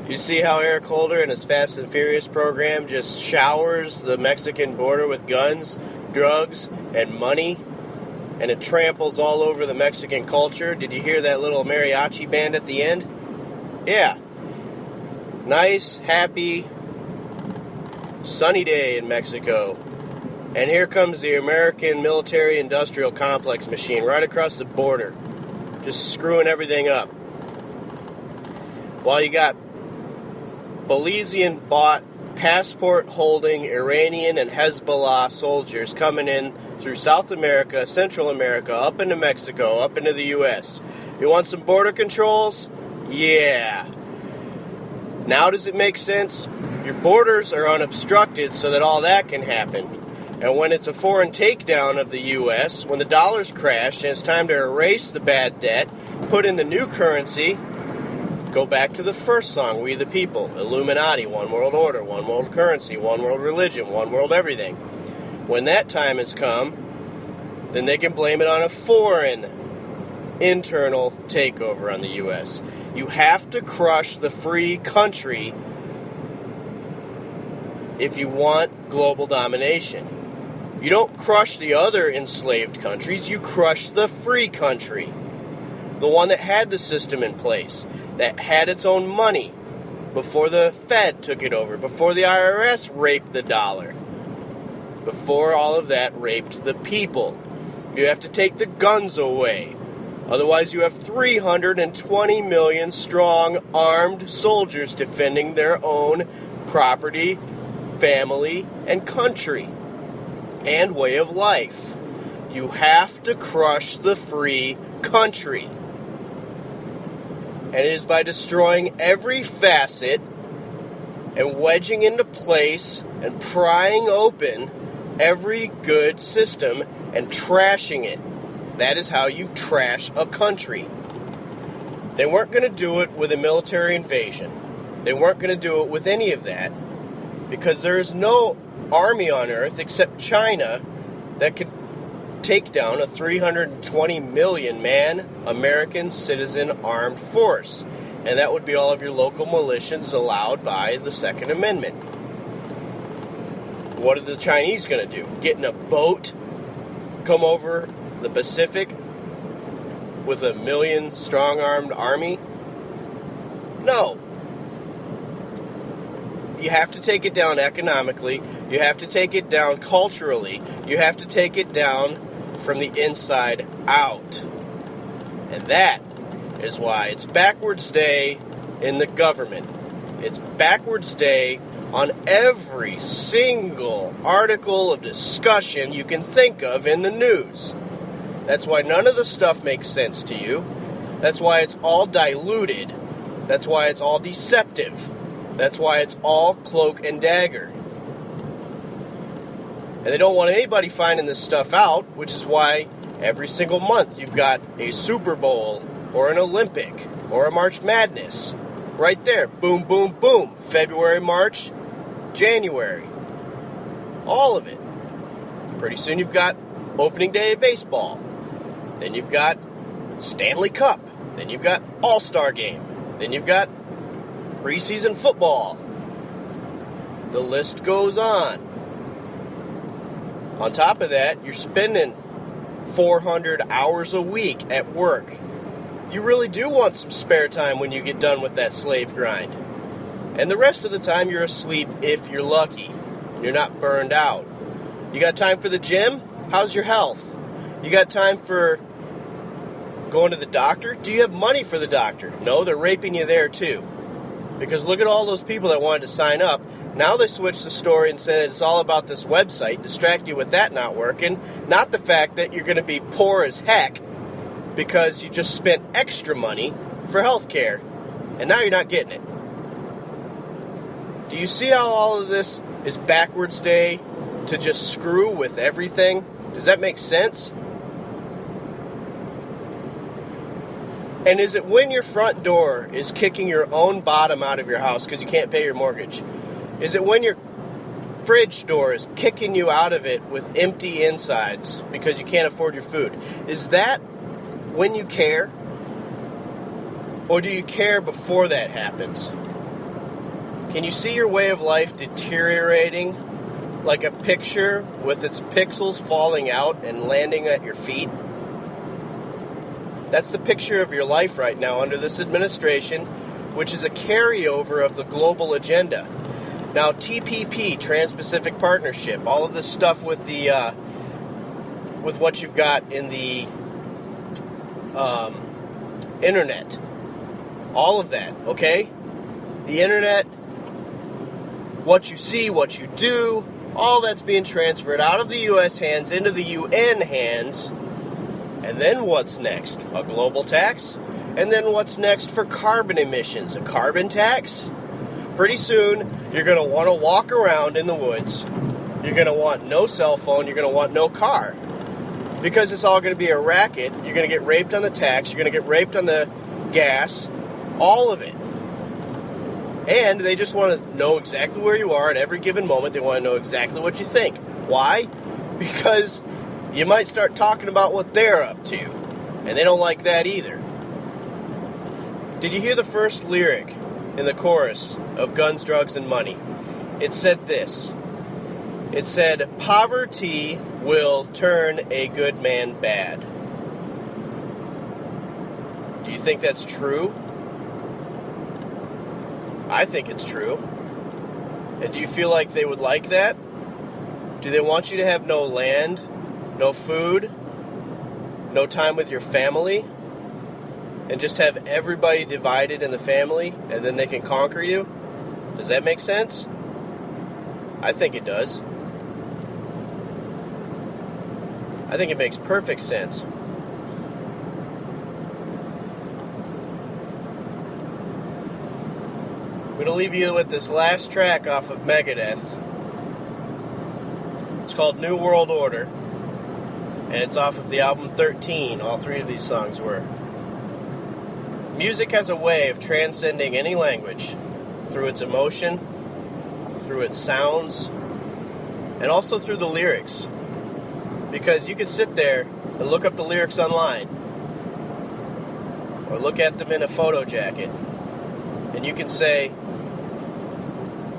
You see how Eric Holder in his Fast and Furious program just showers the Mexican border with guns, drugs, and money, and it tramples all over the Mexican culture? Did you hear that little mariachi band at the end? Yeah. Nice, happy, sunny day in Mexico. And here comes the American military-industrial complex machine right across the border, just screwing everything up. While you got Belizean-bought, passport-holding Iranian and Hezbollah soldiers coming in through South America, Central America, up into Mexico, up into the U.S. You want some border controls? Yeah. Now does it make sense? Your borders are unobstructed so that all that can happen. And when it's a foreign takedown of the U.S., when the dollar's crashed and it's time to erase the bad debt, put in the new currency, go back to the first song, We the People, Illuminati, One World Order, One World Currency, One World Religion, One World Everything. When that time has come, then they can blame it on a foreign internal takeover on the U.S. You have to crush the free country if you want global domination. You don't crush the other enslaved countries, you crush the free country. The one that had the system in place, that had its own money, before the Fed took it over, before the IRS raped the dollar, before all of that raped the people. You have to take the guns away. Otherwise you have 320 million strong armed soldiers defending their own property, family, and country, and way of life. You have to crush the free country. And it is by destroying every facet and wedging into place and prying open every good system and trashing it. That is how you trash a country. They weren't going to do it with a military invasion. They weren't going to do it with any of that, because there is no army on earth except China that could take down a 320 million man American citizen armed force. And that would be all of your local militias allowed by the Second Amendment. What are the Chinese going to do? Get in a boat, come over the Pacific with a million strong armed army? No. You have to take it down economically. You have to take it down culturally. You have to take it down from the inside out. And that is why it's backwards day in the government. It's backwards day on every single article of discussion you can think of in the news. That's why none of the stuff makes sense to you. That's why it's all diluted. That's why it's all deceptive. That's why it's all cloak and dagger. And they don't want anybody finding this stuff out, which is why every single month you've got a Super Bowl or an Olympic or a March Madness. Right there. Boom, boom, boom. February, March, January. All of it. Pretty soon you've got opening day of baseball. Then you've got Stanley Cup. Then you've got All-Star Game. Then you've got preseason football. The list goes on. On top of that, you're spending 400 hours a week at work. You really do want some spare time when you get done with that slave grind. And the rest of the time you're asleep if you're lucky. You're not burned out. You got time for the gym? How's your health? You got time for going to the doctor? Do you have money for the doctor? No, they're raping you there too. Because look at all those people that wanted to sign up. Now they switched the story and said it's all about this website, distract you with that not working, not the fact that you're going to be poor as heck because you just spent extra money for health care, and now you're not getting it. Do you see how all of this is backwards day to just screw with everything? Does that make sense? And is it when your front door is kicking your own bottom out of your house because you can't pay your mortgage? Is it when your fridge door is kicking you out of it with empty insides because you can't afford your food? Is that when you care? Or do you care before that happens? Can you see your way of life deteriorating like a picture with its pixels falling out and landing at your feet? That's the picture of your life right now under this administration, which is a carryover of the global agenda. Now, TPP, Trans-Pacific Partnership, all of this stuff with the with what you've got in the internet, all of that, okay? The internet, what you see, what you do, all that's being transferred out of the U.S. hands into the UN hands. And then what's next? A global tax? And then what's next for carbon emissions? A carbon tax? Pretty soon, you're going to want to walk around in the woods. You're going to want no cell phone. You're going to want no car. Because it's all going to be a racket. You're going to get raped on the tax. You're going to get raped on the gas. All of it. And they just want to know exactly where you are at every given moment. They want to know exactly what you think. Why? Because you might start talking about what they're up to. And they don't like that either. Did you hear the first lyric in the chorus of Guns, Drugs, and Money? It said this. It said, poverty will turn a good man bad. Do you think that's true? I think it's true. And do you feel like they would like that? Do they want you to have no land, no food, no time with your family, and just have everybody divided in the family, and then they can conquer you? Does that make sense? I think it does. I think it makes perfect sense. I'm going to leave you with this last track off of Megadeth. It's called New World Order, and it's off of the album 13. All three of these songs were. Music has a way of transcending any language through its emotion, through its sounds, and also through the lyrics. Because you can sit there and look up the lyrics online, or look at them in a photo jacket, and you can say,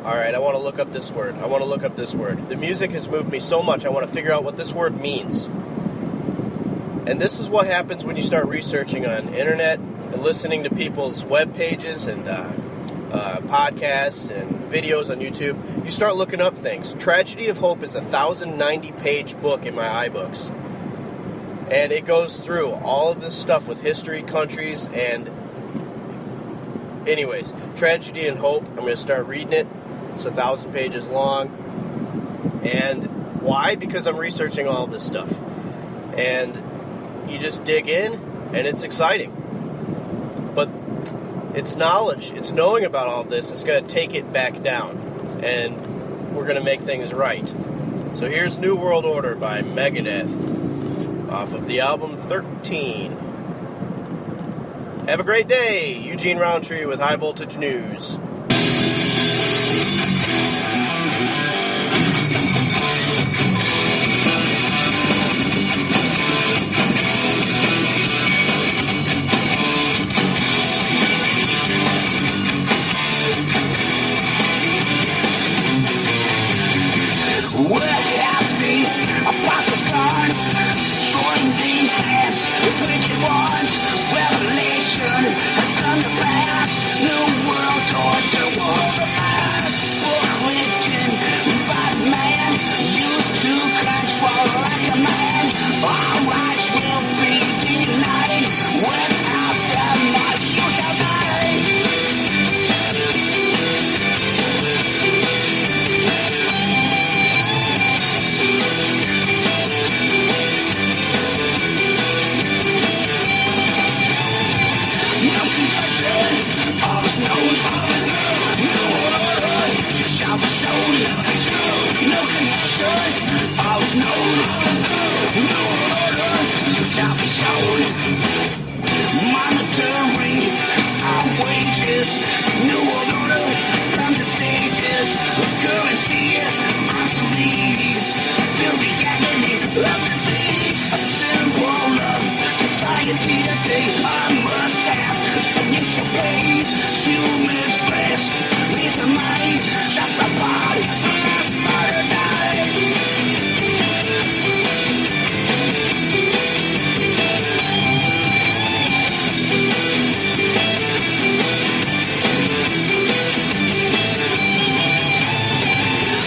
alright, I want to look up this word. I want to look up this word. The music has moved me so much, I want to figure out what this word means. And this is what happens when you start researching on internet and listening to people's web pages and podcasts and videos on YouTube. You start looking up things. Tragedy of Hope is a 1,090-page book in my iBooks. And it goes through all of this stuff with history, countries, and anyways, Tragedy and Hope, I'm going to start reading it. It's 1,000 pages long. And why? Because I'm researching all this stuff. And you just dig in, and it's exciting. But it's knowledge, it's knowing about all this, it's going to take it back down. And we're going to make things right. So here's New World Order by Megadeth, off of the album 13. Have a great day. Eugene Rountree with High Voltage News. Has come to pass. New world order will pass. Book with soul. Monitoring our wages. New world order comes in stages. Currency is obsolete. Fill the agony of defeat. A symbol of society today. I must have. You shall pay. Human flesh leaves the mind. Just a body. The last paradise.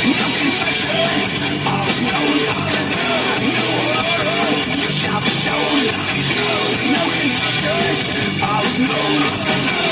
No confession, all is known. No order, you shall be shown. No confession, all is known.